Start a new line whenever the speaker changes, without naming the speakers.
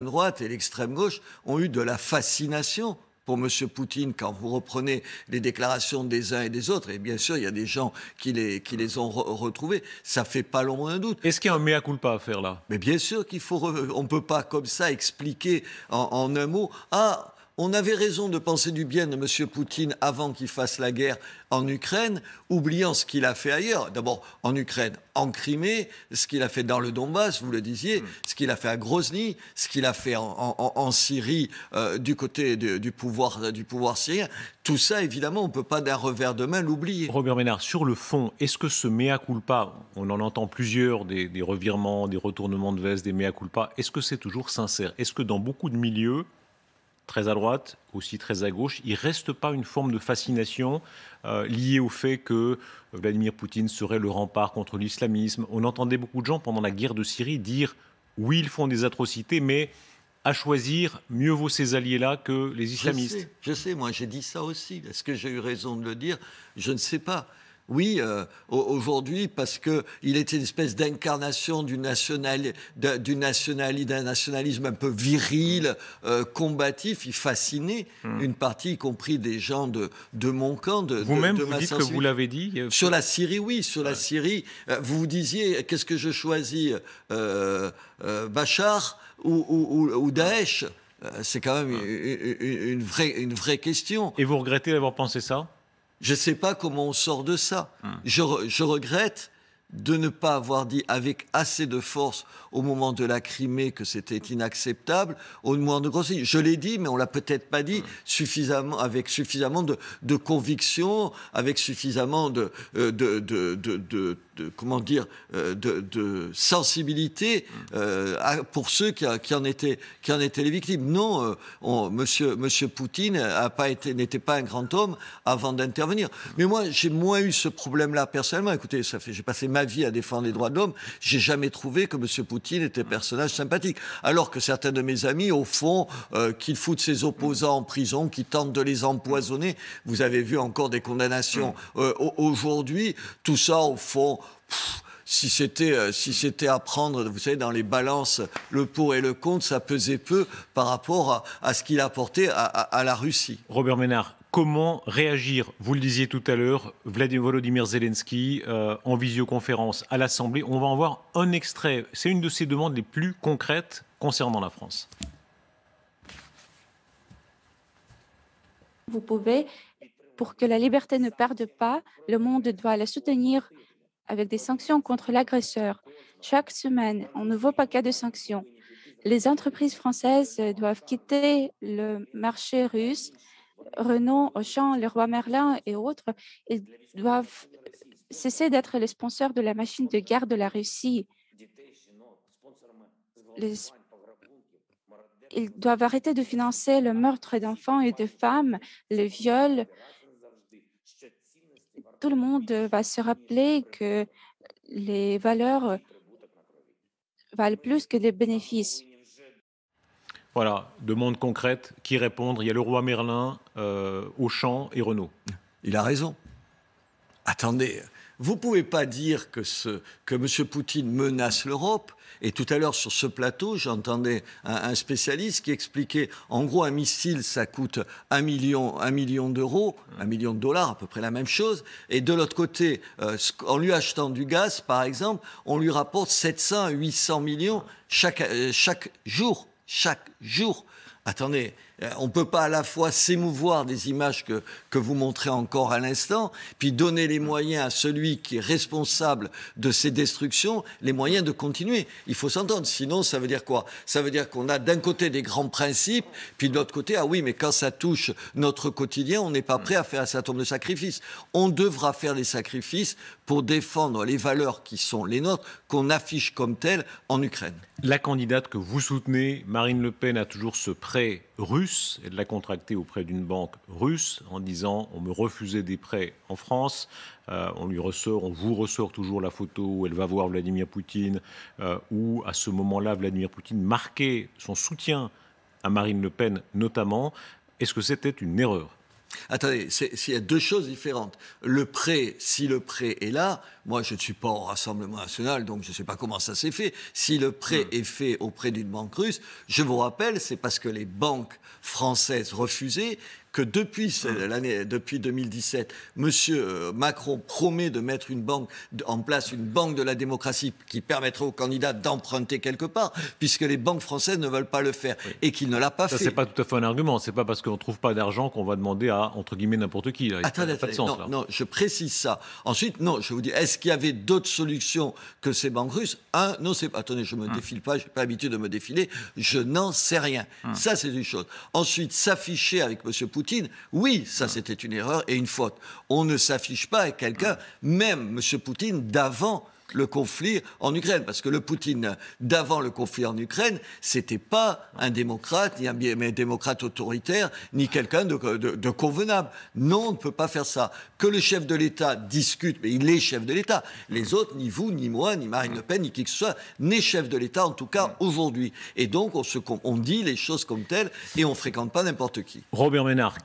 droite et l'extrême gauche ont eu de la fascination pour M. Poutine quand vous reprenez les déclarations des uns et des autres. Et bien sûr, il y a des gens qui les ont retrouvés. Ça fait pas l'ombre d'un doute.
Est-ce qu'il y a un mea culpa à faire là?
Mais bien sûr qu'il faut... On ne peut pas comme ça expliquer en un mot. Ah, on avait raison de penser du bien de M. Poutine avant qu'il fasse la guerre en Ukraine, oubliant ce qu'il a fait ailleurs. D'abord, en Ukraine, en Crimée, ce qu'il a fait dans le Donbass, vous le disiez, ce qu'il a fait à Grozny, ce qu'il a fait en Syrie du côté du pouvoir syrien. Tout ça, évidemment, on ne peut pas d'un revers de main l'oublier.
Robert Ménard, sur le fond, est-ce que ce mea culpa, on en entend plusieurs, des revirements, des retournements de veste, des mea culpa, est-ce que c'est toujours sincère? Est-ce que dans beaucoup de milieux, très à droite, aussi très à gauche, il ne reste pas une forme de fascination liée au fait que Vladimir Poutine serait le rempart contre l'islamisme? On entendait beaucoup de gens pendant la guerre de Syrie dire « oui, ils font des atrocités, mais à choisir, mieux vaut ces alliés-là que les islamistes ».
Je sais, moi j'ai dit ça aussi. Est-ce que j'ai eu raison de le dire? Je ne sais pas. Oui, aujourd'hui, parce qu'il était une espèce d'incarnation d'un nationalisme un peu viril, combatif. Il fascinait une partie, y compris des gens de mon camp, de
Vous-même,
de
vous
ma
dites que vous
sensibilité.
l'avez dit
Sur la Syrie, oui, sur la Syrie. Vous vous disiez, qu'est-ce que je choisis, Bachar ou Daesh? C'est quand même une vraie question.
Et vous regrettez d'avoir pensé ça?
Je ne sais pas comment on sort de ça. Je regrette de ne pas avoir dit avec assez de force au moment de la Crimée que c'était inacceptable, au moment de Grozny. Je l'ai dit, mais on l'a peut-être pas dit suffisamment, avec suffisamment de conviction, avec suffisamment de comment dire, de sensibilité pour ceux qui en étaient les victimes. Non, Monsieur Poutine n'était pas un grand homme avant d'intervenir. Mais moi, j'ai moins eu ce problème-là personnellement. Écoutez, j'ai passé ma vie à défendre les droits de l'homme. J'ai jamais trouvé que Monsieur Poutine était un personnage sympathique. Alors que certains de mes amis, au fond, qu'ils foutent ses opposants en prison, qu'ils tentent de les empoisonner. Vous avez vu encore des condamnations aujourd'hui. Tout ça, au fond... Si c'était à prendre, vous savez, dans les balances, le pour et le contre, ça pesait peu par rapport à ce qu'il apportait à la Russie.
Robert Ménard, comment réagir? Vous le disiez tout à l'heure, Volodymyr Zelensky en visioconférence à l'Assemblée. On va en voir un extrait. C'est une de ses demandes les plus concrètes concernant la France.
Vous pouvez, pour que la liberté ne perde pas, le monde doit la soutenir avec des sanctions contre l'agresseur. Chaque semaine, un nouveau paquet de sanctions. Les entreprises françaises doivent quitter le marché russe. Renault, Auchan, Leroy Merlin et autres, ils doivent cesser d'être les sponsors de la machine de guerre de la Russie. Ils doivent arrêter de financer le meurtre d'enfants et de femmes, le viol. Tout le monde va se rappeler que les valeurs valent plus que les bénéfices.
Voilà, demande concrète, qui répondre? Il y a Leroy Merlin, Auchan et Renault.
Il a raison. Attendez, vous ne pouvez pas dire que M. Poutine menace l'Europe. Et tout à l'heure, sur ce plateau, j'entendais un spécialiste qui expliquait, en gros, un missile, ça coûte 1 million d'euros, 1 million de dollars, à peu près la même chose. Et de l'autre côté, en lui achetant du gaz, par exemple, on lui rapporte 700 à 800 millions chaque jour. Chaque jour. Attendez, on ne peut pas à la fois s'émouvoir des images que vous montrez encore à l'instant, puis donner les moyens à celui qui est responsable de ces destructions, les moyens de continuer. Il faut s'entendre, sinon ça veut dire quoi? Ça veut dire qu'on a d'un côté des grands principes, puis de l'autre côté, ah oui, mais quand ça touche notre quotidien, on n'est pas prêt à faire un certain nombre de sacrifices. On devra faire des sacrifices pour défendre les valeurs qui sont les nôtres, qu'on affiche comme telles en Ukraine.
La candidate que vous soutenez, Marine Le Pen, a toujours ce prêt russe. Elle l'a contracté auprès d'une banque russe en disant « on me refusait des prêts en France ». On vous ressort toujours la photo où elle va voir Vladimir Poutine, où à ce moment-là, Vladimir Poutine marquait son soutien à Marine Le Pen notamment. Est-ce que c'était une erreur?
Attendez, il y a deux choses différentes. Le prêt, si le prêt est là, moi je ne suis pas au Rassemblement national, donc je ne sais pas comment ça s'est fait. Si le prêt est fait auprès d'une banque russe, je vous rappelle, c'est parce que les banques françaises refusaient que depuis 2017, M. Macron promet de mettre en place une banque de la démocratie qui permettrait aux candidats d'emprunter quelque part, puisque les banques françaises ne veulent pas le faire, et qu'il ne l'a pas fait.
Ça, c'est pas tout à fait un argument. C'est pas parce qu'on ne trouve pas d'argent qu'on va demander à, entre guillemets, n'importe qui. Là.
Attendez,
pas de sens,
non, je précise ça. Ensuite, non, je vous dis, est-ce qu'il y avait d'autres solutions que ces banques russes? Non, c'est pas. Attendez, je me défile pas, j'ai pas l'habitude de me défiler. Je n'en sais rien. Ça, c'est une chose. Ensuite, s'afficher avec M. Poutine, oui, ça, c'était une erreur et une faute. On ne s'affiche pas avec quelqu'un, même M. Poutine, d'avant le conflit en Ukraine. Parce que le Poutine d'avant le conflit en Ukraine, c'était pas un démocrate, ni un démocrate autoritaire, ni quelqu'un de convenable. Non, on ne peut pas faire ça. Que le chef de l'État discute, mais il est chef de l'État. Les autres, ni vous, ni moi, ni Marine Le Pen, ni qui que ce soit, n'est chef de l'État, en tout cas aujourd'hui. Et donc, on dit les choses comme telles et on fréquente pas n'importe qui.
Robert Ménard.